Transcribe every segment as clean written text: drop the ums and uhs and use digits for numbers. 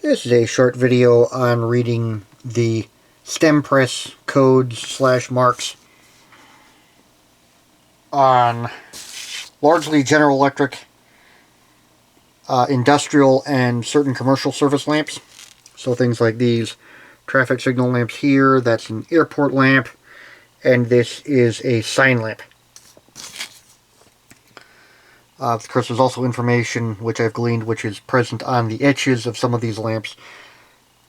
This is a short video on reading the stem press codes / marks on largely General Electric industrial and certain commercial service lamps. So things like these traffic signal lamps here, that's an airport lamp, and this is a sign lamp. Of course, there's also information which I've gleaned which is present on the etches of some of these lamps.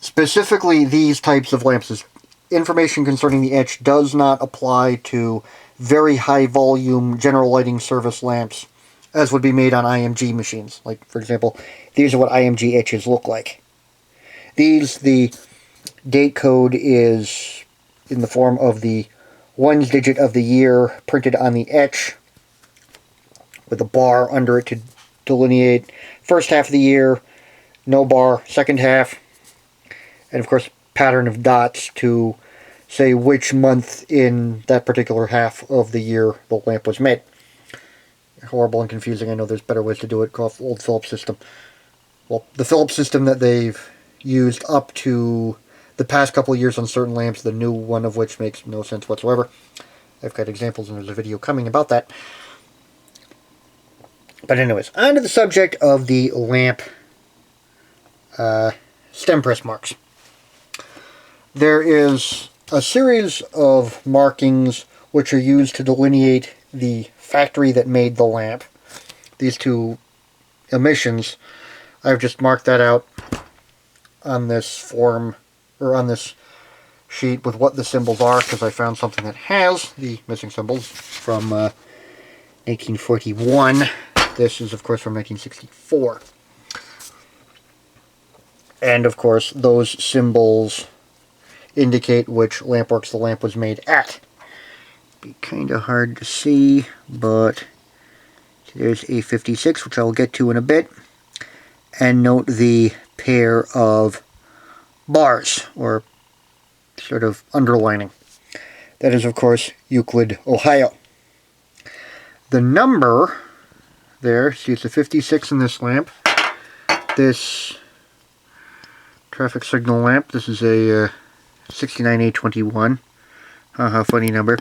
Specifically, these types of lamps, information concerning the etch does not apply to very high volume general lighting service lamps as would be made on IMG machines. Like, for example, these are what IMG etches look like. These, the date code is in the form of the 1's digit of the year printed on the etch with a bar under it to delineate first half of the year, no bar, second half, and of course pattern of dots to say which month in that particular half of the year the lamp was made. Horrible and confusing. I know there's better ways to do it. Called old Phillips system. Well, the Phillips system that they've used up to the past couple of years on certain lamps, the new one of which makes no sense whatsoever. I've got examples and there's a video coming about that. But anyways, on to the subject of the lamp stem press marks. There is a series of markings which are used to delineate the factory that made the lamp. These two emissions, I've just marked that out on this form, or on this sheet with what the symbols are, because I found something that has the missing symbols from 1941. This is, of course, from 1964. And, of course, those symbols indicate which lampworks the lamp was made at. Be kind of hard to see, but there's A56, which I'll get to in a bit. And note the pair of bars, or sort of underlining. That is, of course, Euclid, Ohio. The number there, see, it's a 56 in this lamp. This traffic signal lamp, this is a 69A21. Haha, funny number.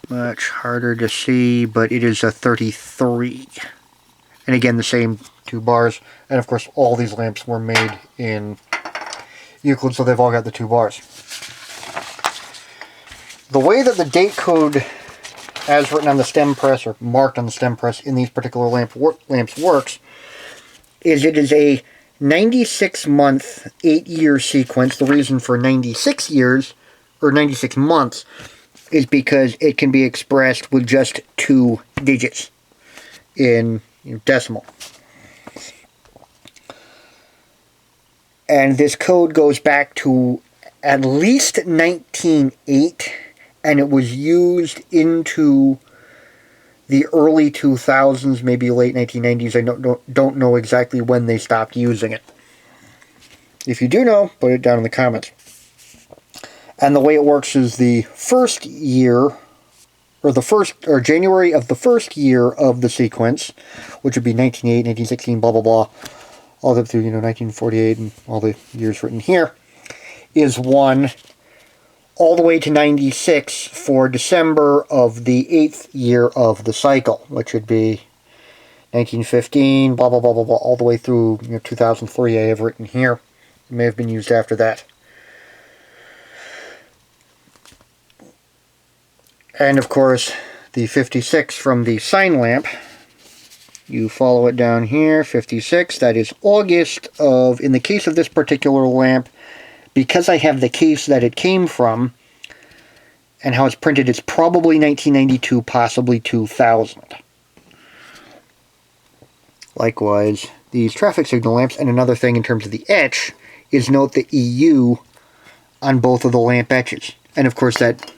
Much harder to see, but it is a 33. And again, the same two bars. And of course, all these lamps were made in Euclid, so they've all got the two bars. The way that the date code, as written on the stem press, or marked on the stem press in these particular lamps works, is it is a 96-month, 8-year sequence. The reason for 96 years, or 96 months, is because it can be expressed with just 2 digits in decimal. And this code goes back to at least 1908, and it was used into the early 2000s, maybe late 1990s. I don't know exactly when they stopped using it. If you do know, put it down in the comments. And the way it works is the first year, or January of the first year of the sequence, which would be 1908, 1916, blah, blah, blah, all the way up through, 1948 and all the years written here, is 1, all the way to 96 for December of the 8th year of the cycle, which would be 1915, blah, blah, blah, blah, blah, all the way through 2003 I have written here. It may have been used after that. And of course, the 56 from the sign lamp, you follow it down here, 56, that is August of, in the case of this particular lamp, because I have the case that it came from, and how it's printed, it's probably 1992, possibly 2000. Likewise, these traffic signal lamps, and another thing in terms of the etch, is note the EU on both of the lamp etches. And of course that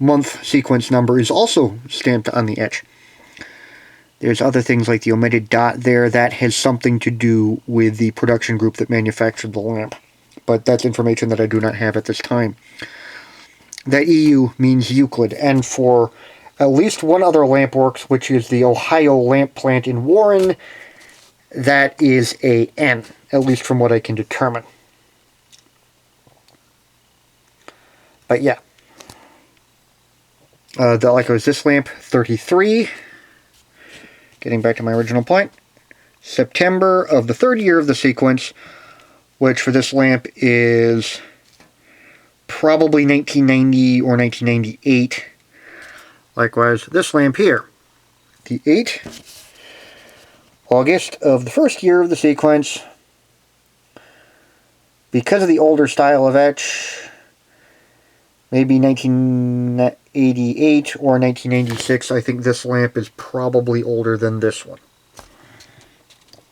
month sequence number is also stamped on the etch. There's other things like the omitted dot there. That has something to do with the production group that manufactured the lamp. But that's information that I do not have at this time. That EU means Euclid. And for at least one other lamp works, which is the Ohio lamp plant in Warren, that is a N, at least from what I can determine. But yeah. Like I was this lamp, 33. Getting back to my original point. September of the third year of the sequence, which for this lamp is probably 1990 or 1998. Likewise, this lamp here, the 8, August of the first year of the sequence. Because of the older style of etch, maybe 1988 or 1996, I think this lamp is probably older than this one.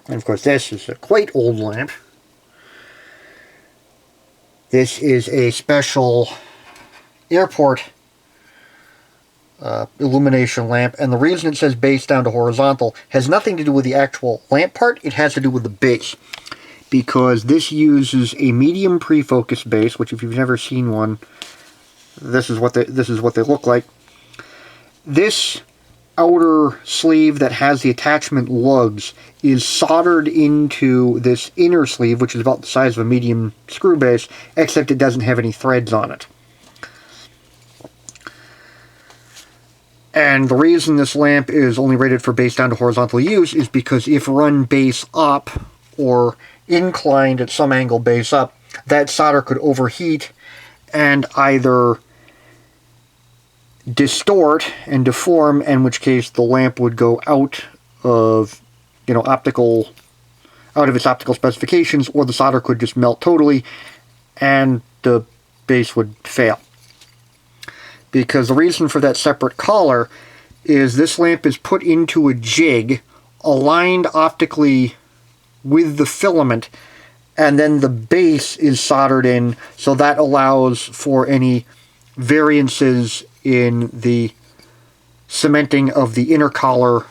And of course, this is a quite old lamp. This is a special airport illumination lamp, and the reason it says base down to horizontal has nothing to do with the actual lamp part. It has to do with the base, because this uses a medium pre-focus base, which if you've never seen one, this is what they look like. This outer sleeve that has the attachment lugs is soldered into this inner sleeve, which is about the size of a medium screw base, except it doesn't have any threads on it. And the reason this lamp is only rated for base down to horizontal use is because if run base up, or inclined at some angle base up, that solder could overheat and either distort and deform, in which case the lamp would go out of its optical specifications, or the solder could just melt totally and the base would fail. Because the reason for that separate collar is this lamp is put into a jig aligned optically with the filament, and then the base is soldered in, so that allows for any variances in the cementing of the inner collar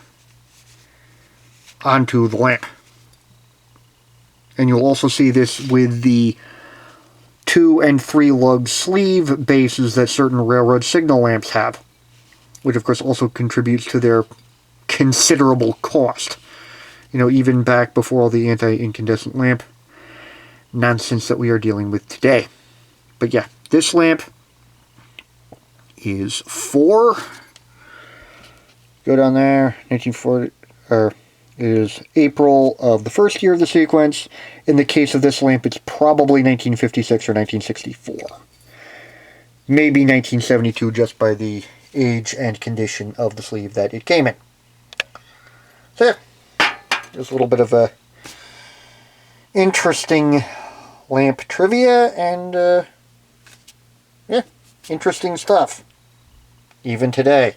onto the lamp. And you'll also see this with the 2 and 3 lug sleeve bases that certain railroad signal lamps have, which of course also contributes to their considerable cost. Even back before all the anti-incandescent lamp nonsense that we are dealing with today. But yeah, this lamp is 4. Go down there, 1940, is April of the first year of the sequence. In the case of this lamp, it's probably 1956 or 1964. Maybe 1972, just by the age and condition of the sleeve that it came in. So yeah, there's a little bit of a interesting lamp trivia, and yeah, interesting stuff, even today.